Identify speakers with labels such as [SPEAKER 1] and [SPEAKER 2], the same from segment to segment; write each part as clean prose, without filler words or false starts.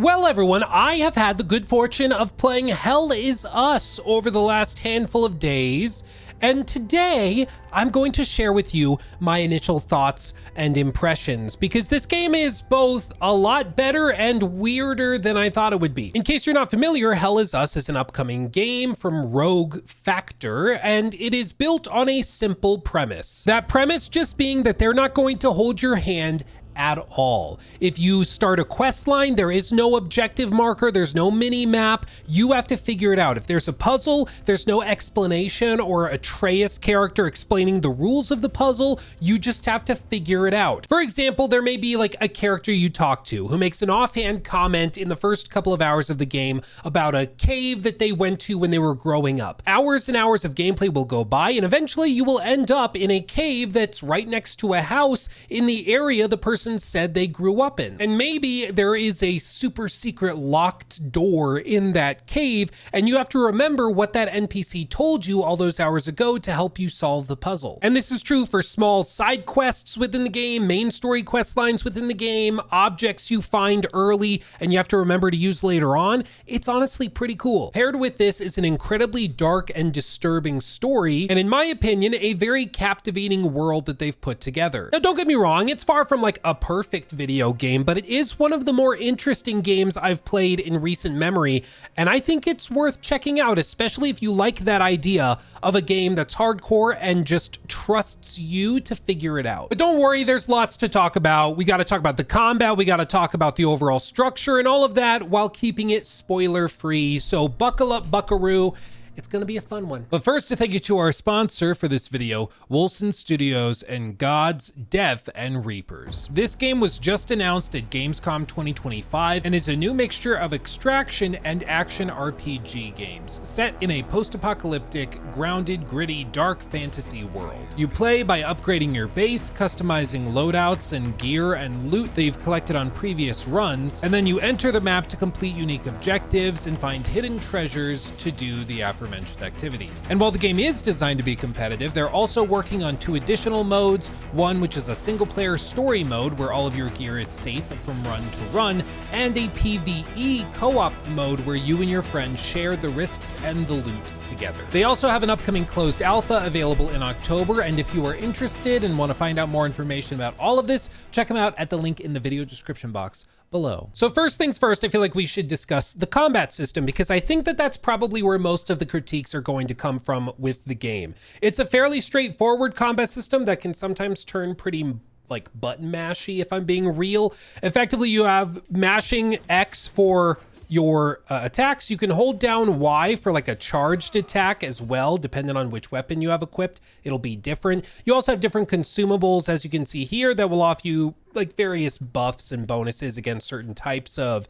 [SPEAKER 1] Well, everyone, I have had the good fortune of playing Hell Is Us over the last handful of days, and today I'm going to share with you my initial thoughts and impressions, because this game is both a lot better and weirder than I thought it would be. In case you're not familiar, Hell Is Us is an upcoming game from Rogue Factor, and it is built on a simple premise. That premise just being that they're not going to hold your hand at all. If you start a quest line, there is no objective marker, there's no mini map. You have to figure it out. If there's a puzzle, there's no explanation or Atreus character explaining the rules of the puzzle. You just have to figure it out. For example, there may be like a character you talk to who makes an offhand comment in the first couple of hours of the game about a cave that they went to when they were growing up. Hours and hours of gameplay will go by, and eventually you will end up in a cave that's right next to a house in the area the person said they grew up in. And maybe there is a super secret locked door in that cave, and you have to remember what that NPC told you all those hours ago to help you solve the puzzle. And this is true for small side quests within the game, main story quest lines within the game, objects you find early and you have to remember to use later on. It's honestly pretty cool. Paired with this is an incredibly dark and disturbing story, and in my opinion, a very captivating world that they've put together. Now, don't get me wrong, it's far from like a perfect video game, but it is one of the more interesting games I've played in recent memory, and I think it's worth checking out, especially if you like that idea of a game that's hardcore and just trusts you to figure it out. But don't worry, there's lots to talk about. We got to talk about the combat, we got to talk about the overall structure and all of that while keeping it spoiler free. So buckle up, buckaroo. It's going to be a fun one. But first, a thank you to our sponsor for this video, Wilson Studios and God's Death and Reapers. This game was just announced at Gamescom 2025 and is a new mixture of extraction and action RPG games set in a post-apocalyptic, grounded, gritty, dark fantasy world. You play by upgrading your base, customizing loadouts and gear and loot that you've collected on previous runs, and then you enter the map to complete unique objectives and find hidden treasures to do the aforementioned activities. And while the game is designed to be competitive, they're also working on 2 additional modes, one which is a single player story mode where all of your gear is safe from run to run, and a PvE co-op mode where you and your friends share the risks and the loot together. They also have an upcoming closed alpha available in October, and if you are interested and want to find out more information about all of this, check them out at the link in the video description box below. So first things first, I feel like we should discuss the combat system, because I think that that's probably where most of the critiques are going to come from with the game. It's a fairly straightforward combat system that can sometimes turn pretty like button mashy, if I'm being real. Effectively, you have mashing X for your attacks. You can hold down Y for like a charged attack as well, depending on which weapon you have equipped. It'll be different. You also have different consumables, as you can see here, that will offer you like various buffs and bonuses against certain types of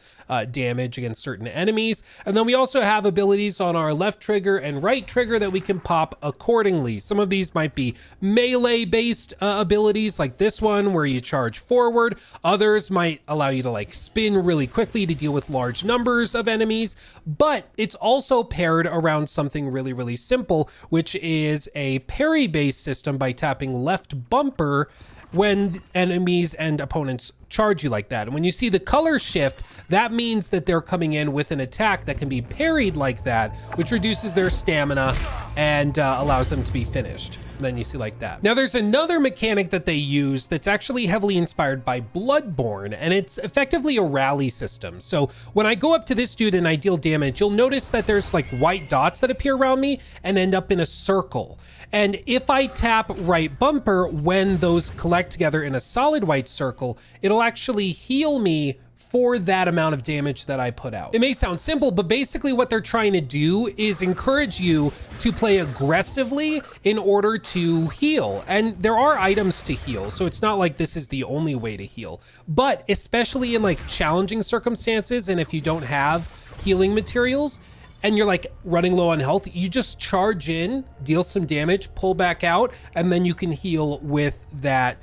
[SPEAKER 1] damage against certain enemies. And then we also have abilities on our left trigger and right trigger that we can pop accordingly. Some of these might be melee based abilities, like this one where you charge forward. Others might allow you to like spin really quickly to deal with large numbers of enemies. But it's also paired around something really, really simple, which is a parry based system by tapping left bumper when enemies and opponents charge you like that. And when you see the color shift, that means that they're coming in with an attack that can be parried like that, which reduces their stamina and allows them to be finished. And then you see like that. Now there's another mechanic that they use that's actually heavily inspired by Bloodborne, and it's effectively a rally system. So when I go up to this dude and I deal damage, you'll notice that there's like white dots that appear around me and end up in a circle. And if I tap right bumper when those collect together in a solid white circle, it'll actually heal me for that amount of damage that I put out. It may sound simple, but basically what they're trying to do is encourage you to play aggressively in order to heal. And there are items to heal, so it's not like this is the only way to heal. But especially in like challenging circumstances, and if you don't have healing materials, and you're like running low on health, you just charge in, deal some damage, pull back out, and then you can heal with that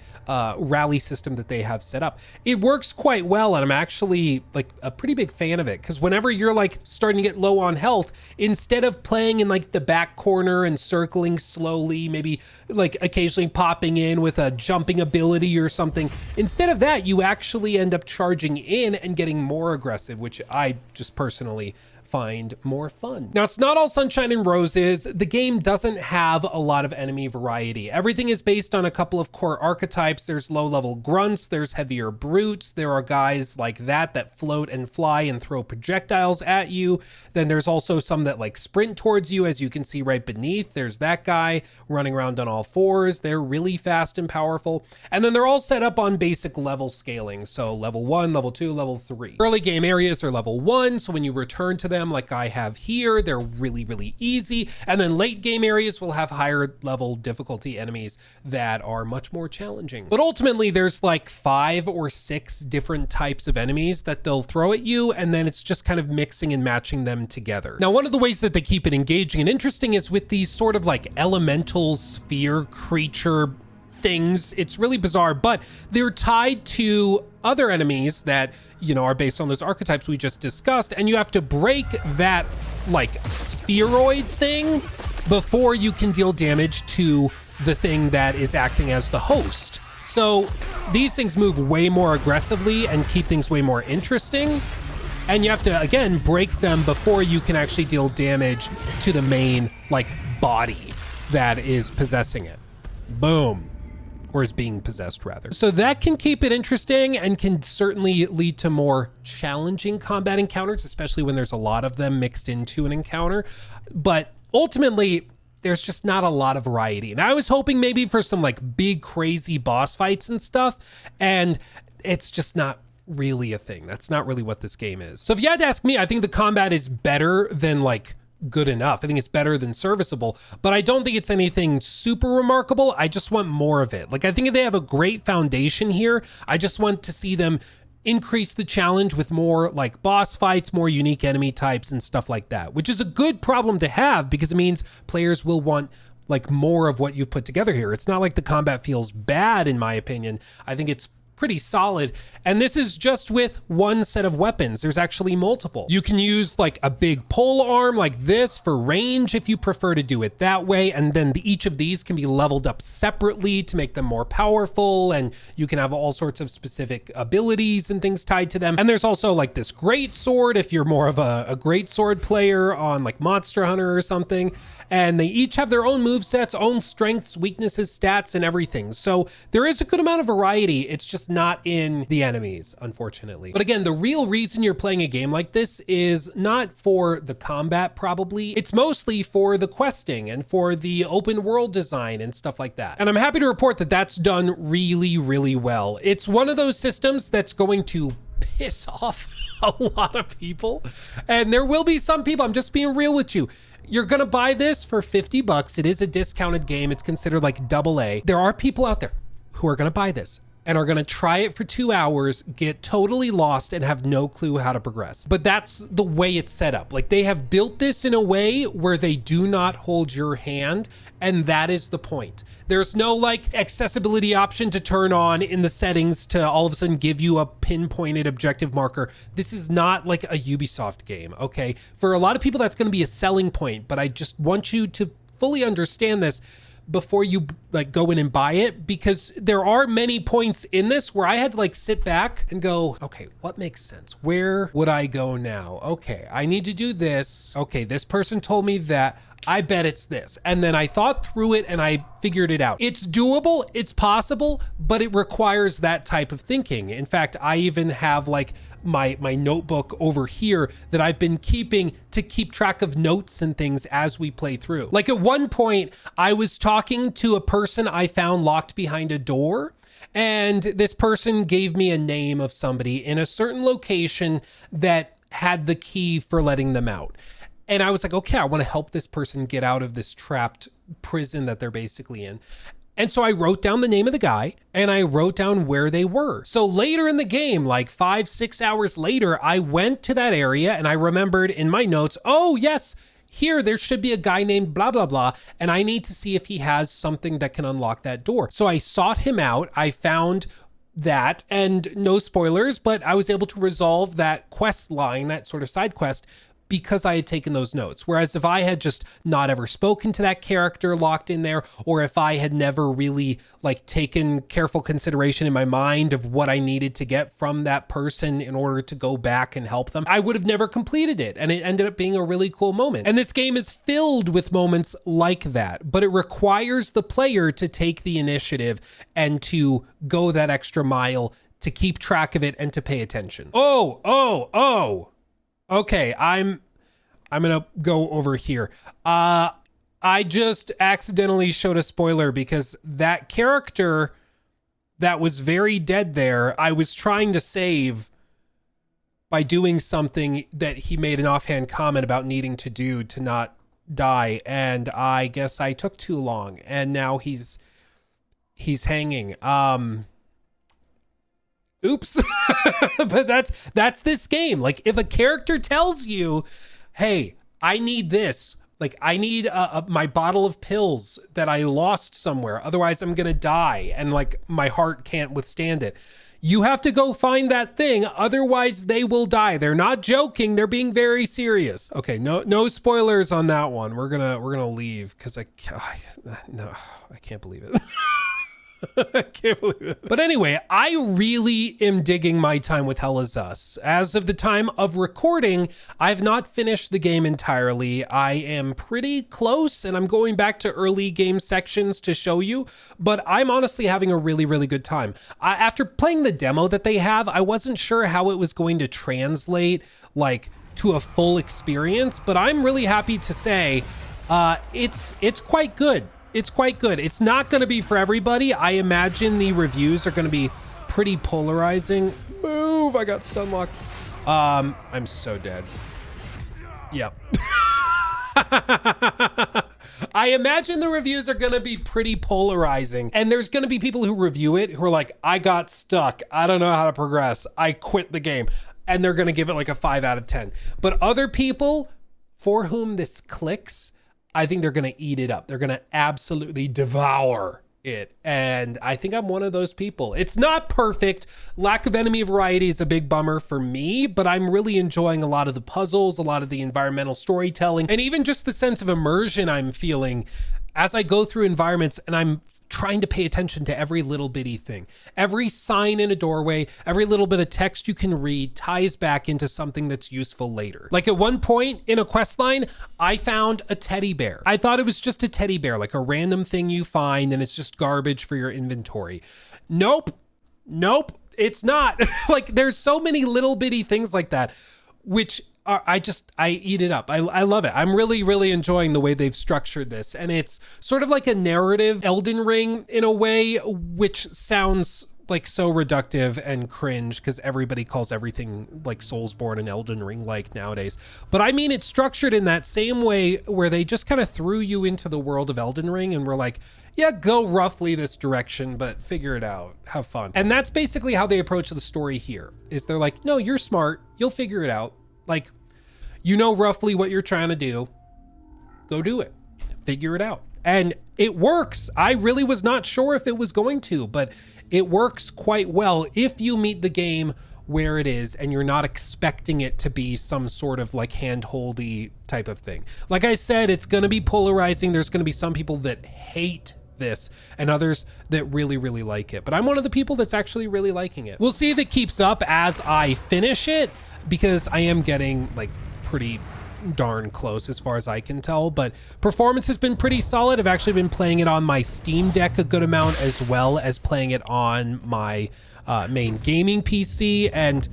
[SPEAKER 1] rally system that they have set up. It works quite well, and I'm actually like a pretty big fan of it, because whenever you're like starting to get low on health, instead of playing in like the back corner and circling slowly, maybe like occasionally popping in with a jumping ability or something, instead of that, you actually end up charging in and getting more aggressive, which I just personally find more fun. Now, it's not all sunshine and roses. The game doesn't have a lot of enemy variety. Everything is based on a couple of core archetypes. There's low-level grunts, there's heavier brutes, there are guys like that float and fly and throw projectiles at you. Then there's also some that like sprint towards you, as you can see right beneath. There's that guy running around on all fours. They're really fast and powerful. And then they're all set up on basic level scaling. So level 1, level 2, level 3. Early game areas are level 1, so when you return to them, like I have here, they're really, really easy. And then late game areas will have higher level difficulty enemies that are much more challenging. But ultimately, there's like 5 or 6 different types of enemies that they'll throw at you, and then it's just kind of mixing and matching them together. Now, one of the ways that they keep it engaging and interesting is with these sort of like elemental sphere creature things. It's really bizarre, but they're tied to other enemies that, you know, are based on those archetypes we just discussed, and you have to break that like spheroid thing before you can deal damage to the thing that is acting as the host. So these things move way more aggressively and keep things way more interesting. And you have to, again, break them before you can actually deal damage to the main like body that is possessing it. Boom. Or is being possessed, rather. So that can keep it interesting and can certainly lead to more challenging combat encounters, especially when there's a lot of them mixed into an encounter. But ultimately, there's just not a lot of variety. And I was hoping maybe for some like big, crazy boss fights and stuff, and it's just not really a thing. That's not really what this game is. So if you had to ask me, I think the combat is better than like good enough. I think it's better than serviceable, but I don't think it's anything super remarkable. I just want more of it. Like, I think they have a great foundation here. I just want to see them increase the challenge with more like boss fights, more unique enemy types and stuff like that, which is a good problem to have because it means players will want like more of what you've put together here. It's not like the combat feels bad, in my opinion. I think it's pretty solid. And this is just with one set of weapons. There's actually multiple. You can use like a big pole arm like this for range if you prefer to do it that way. And then each of these can be leveled up separately to make them more powerful. And you can have all sorts of specific abilities and things tied to them. And there's also like this great sword if you're more of a great sword player on like Monster Hunter or something. And they each have their own movesets, own strengths, weaknesses, stats, and everything. So there is a good amount of variety. It's just not in the enemies, unfortunately. But again, the real reason you're playing a game like this is not for the combat, probably. It's mostly for the questing and for the open world design and stuff like that. And I'm happy to report that that's done really, really well. It's one of those systems that's going to piss off a lot of people. And there will be some people, I'm just being real with you. You're gonna buy this for 50 bucks. It is a discounted game. It's considered like AA. There are people out there who are gonna buy this and are gonna try it for 2 hours, get totally lost and have no clue how to progress. But that's the way it's set up. Like, they have built this in a way where they do not hold your hand, and that is the point. There's no like accessibility option to turn on in the settings to all of a sudden give you a pinpointed objective marker. This is not like a Ubisoft game, okay? For a lot of people, that's gonna be a selling point, but I just want you to fully understand this before you like go in and buy it, because there are many points in this where I had to like sit back and go, okay, what makes sense? Where would I go now? Okay, I need to do this. Okay, this person told me that. I bet it's this. And then I thought through it and I figured it out. It's doable, it's possible, but it requires that type of thinking. In fact, I even have like my notebook over here that I've been keeping to keep track of notes and things as we play through. Like, at one point, I was talking to a person I found locked behind a door, and this person gave me a name of somebody in a certain location that had the key for letting them out. And I was like, okay, I want to help this person get out of this trapped prison that they're basically in. And so I wrote down the name of the guy and I wrote down where they were. So later in the game, like 5-6 hours later, I went to that area and I remembered in my notes, oh yes, here there should be a guy named blah, blah, blah. And I need to see if he has something that can unlock that door. So I sought him out. I found that, and no spoilers, but I was able to resolve that quest line, that sort of side quest, because I had taken those notes. Whereas if I had just not ever spoken to that character locked in there, or if I had never really like taken careful consideration in my mind of what I needed to get from that person in order to go back and help them, I would have never completed it. And it ended up being a really cool moment. And this game is filled with moments like that, but it requires the player to take the initiative and to go that extra mile, to keep track of it and to pay attention. Oh. Okay, I'm gonna go over here. I just accidentally showed a spoiler because that character that was very dead there, I was trying to save by doing something that he made an offhand comment about needing to do to not die, and I guess I took too long, and now he's hanging. Oops. But that's this game. Like if a character tells you, hey, I need this, like I need my bottle of pills that I lost somewhere, otherwise I'm gonna die and like my heart can't withstand it, you have to go find that thing, otherwise they will die. They're not joking, they're being very serious. Okay, no spoilers on that one. We're gonna leave because I can't believe it. I can't believe it. But anyway, I really am digging my time with Hell Is Us. As of the time of recording, I've not finished the game entirely. I am pretty close and I'm going back to early game sections to show you, but I'm honestly having a really, really good time. After playing the demo that they have, I wasn't sure how it was going to translate like to a full experience, but I'm really happy to say it's quite good. It's quite good. It's not going to be for everybody. I imagine the reviews are going to be pretty polarizing. Move, I got stun locked. I'm so dead. Yep. I imagine the reviews are going to be pretty polarizing, and there's going to be people who review it who are like, I got stuck. I don't know how to progress. I quit the game. And they're going to give it like a 5 out of 10. But other people for whom this clicks, I think they're going to eat it up. They're going to absolutely devour it. And I think I'm one of those people. It's not perfect. Lack of enemy variety is a big bummer for me, but I'm really enjoying a lot of the puzzles, a lot of the environmental storytelling, and even just the sense of immersion I'm feeling as I go through environments and I'm trying to pay attention to every little bitty thing. Every sign in a doorway, every little bit of text you can read ties back into something that's useful later. Like at one point in a quest line, I found a teddy bear. I thought it was just a teddy bear, like a random thing you find and it's just garbage for your inventory. Nope, it's not. Like there's so many little bitty things like that, which I eat it up. I love it. I'm really, really enjoying the way they've structured this. And it's sort of like a narrative Elden Ring in a way, which sounds like so reductive and cringe because everybody calls everything like Soulsborne and Elden Ring like nowadays. But I mean, it's structured in that same way where they just kind of threw you into the world of Elden Ring and were like, yeah, go roughly this direction, but figure it out, have fun. And that's basically how they approach the story here, is they're like, no, you're smart, you'll figure it out. Like, you know roughly what you're trying to do. Go do it. Figure it out. And it works. I really was not sure if it was going to, but it works quite well if you meet the game where it is and you're not expecting it to be some sort of like hand-holdy type of thing. Like I said, it's going to be polarizing. There's going to be some people that hate this and others that really, really like it. But I'm one of the people that's actually really liking it. We'll see if it keeps up as I finish it, because I am getting like pretty darn close as far as I can tell, but performance has been pretty solid. I've actually been playing it on my Steam Deck a good amount, as well as playing it on my main gaming PC. And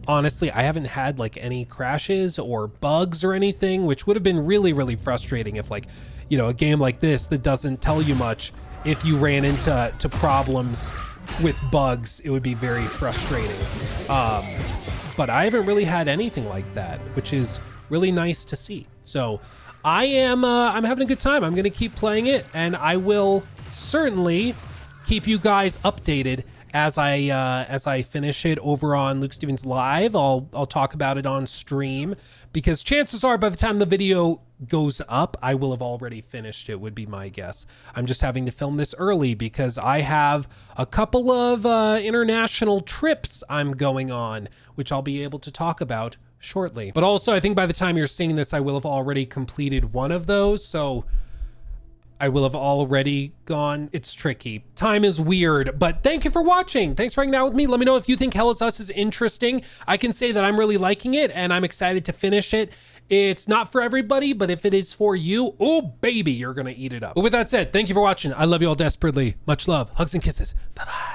[SPEAKER 1] honestly, I haven't had like any crashes or bugs or anything, which would have been really, really frustrating if like, you know, a game like this that doesn't tell you much, if you ran into problems with bugs, it would be very frustrating. But I haven't really had anything like that, which is really nice to see. So I'm having a good time. I'm going to keep playing it, and I will certainly keep you guys updated as I finish it over on Luke Stevens Live. I'll talk about it on stream, because chances are by the time the video goes up, I will have already finished it, would be my guess. I'm just having to film this early because I have a couple of international trips I'm going on, which I'll be able to talk about shortly. But also, I think by the time you're seeing this, I will have already completed one of those, so I will have already gone. It's tricky. Time is weird, but thank you for watching. Thanks for hanging out with me. Let me know if you think Hell is Us is interesting. I can say that I'm really liking it and I'm excited to finish it. It's not for everybody, but if it is for you, oh baby, you're gonna eat it up. But with that said, thank you for watching. I love you all desperately. Much love, hugs and kisses. Bye-bye.